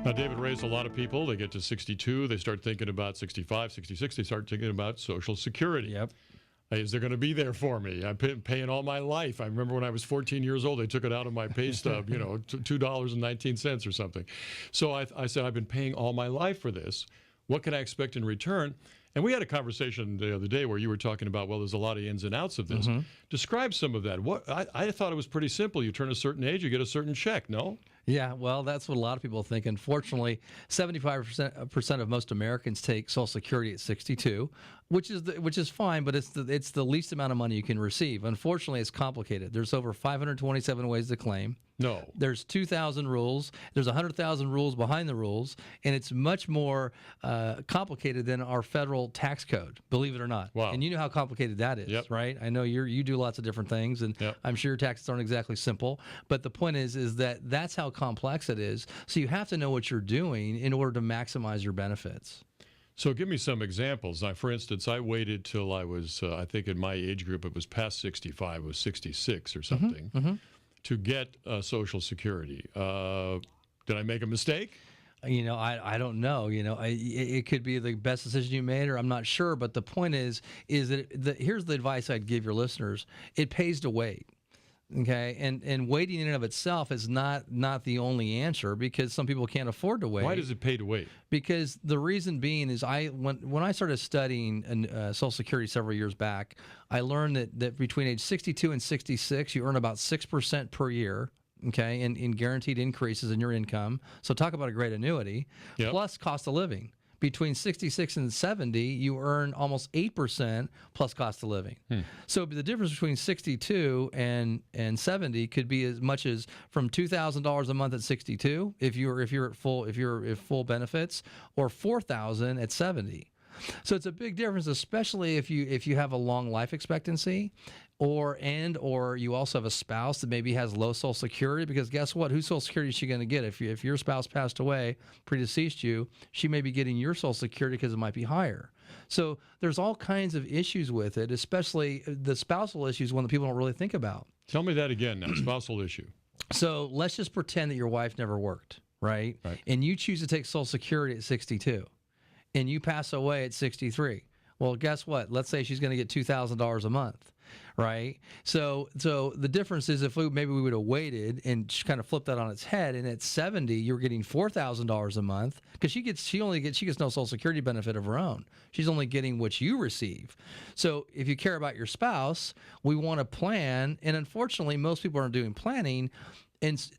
Now, David Reyes, a lot of people, they get to 62, they start thinking about 65, 66, they start thinking about Social Security. Yep. Is there going to be there for me? I've been paying all my life. I remember when I was 14 years old, they took it out of my pay stub, $2.19 or something. So I said, I've been paying all my life for this. What can I expect in return? And we had a conversation the other day where you were talking about, well, there's a lot of ins and outs of this. Mm-hmm. Describe some of that. I thought it was pretty simple. You turn a certain age, you get a certain check, no? Yeah, well, that's what a lot of people think. Unfortunately, 75% of most Americans take Social Security at 62, which is fine, but it's the least amount of money you can receive. Unfortunately, it's complicated. There's over 527 ways to claim. No. There's 2,000 rules. There's 100,000 rules behind the rules, and it's much more complicated than our federal tax code, believe it or not. Wow. And you know how complicated that is, yep. right? I know you do lots of different things, and yep. I'm sure your taxes aren't exactly simple, but the point is that that's how complex it is. So you have to know what you're doing in order to maximize your benefits. So give me some examples. Now, for instance, I waited till I was, I think in my age group, it was past 65, it was 66 or something, to get Social Security. Did I make a mistake? I don't know. It could be the best decision you made, or I'm not sure. But the point is that here's the advice I'd give your listeners. It pays to wait. Okay, and waiting in and of itself is not the only answer, because some people can't afford to wait. Why does it pay to wait? Because the reason being is when I started studying Social Security several years back, I learned that between age 62 and 66, you earn about 6% per year. Okay, and in guaranteed increases in your income. So talk about a great annuity, yep. plus cost of living. Between 66 and 70, you earn almost 8% plus cost of living. So the difference between 62 and 70 could be as much as from $2,000 a month at 62 if you're at full benefits, or $4,000 at 70. So it's a big difference, especially if you have a long life expectancy, or you also have a spouse that maybe has low Social Security, because guess what? Whose Social Security is she going to get? If your spouse passed away, predeceased you, she may be getting your Social Security because it might be higher. So there's all kinds of issues with it, especially the spousal issue is one that people don't really think about. Tell me that again now, spousal issue. So let's just pretend that your wife never worked, right? And you choose to take Social Security at 62. And you pass away at 63. Well, guess what? Let's say she's going to get $2,000 a month, right? So the difference is if maybe we would have waited and kind of flipped that on its head, and at 70 you're getting $4,000 a month, because she gets no Social Security benefit of her own. She's only getting what you receive. So if you care about your spouse, we want to plan, and unfortunately most people aren't doing planning.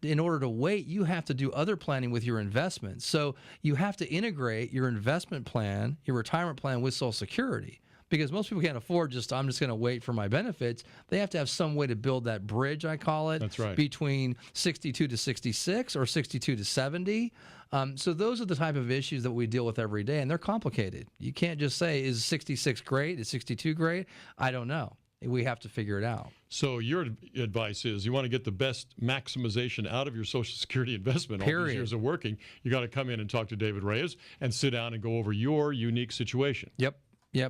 In order to wait, you have to do other planning with your investments. So you have to integrate your investment plan, your retirement plan, with Social Security, because most people can't afford I'm just going to wait for my benefits. They have to have some way to build that bridge, I call it. That's right. Between 62 to 66 or 62 to 70. So those are the type of issues that we deal with every day, and they're complicated. You can't just say, is 66 great? Is 62 great? I don't know. We have to figure it out. So your advice is you want to get the best maximization out of your Social Security investment. Period. All these years of working, you got to come in and talk to David Reyes and sit down and go over your unique situation. Yep.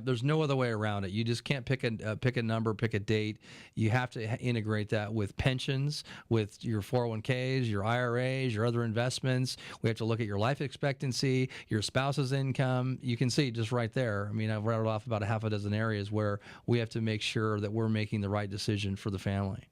There's no other way around it. You just can't pick a number, pick a date. You have to integrate that with pensions, with your 401ks, your IRAs, your other investments. We have to look at your life expectancy, your spouse's income. You can see just right there. I mean, I've rattled off about a half a dozen areas where we have to make sure that we're making the right decision for the family.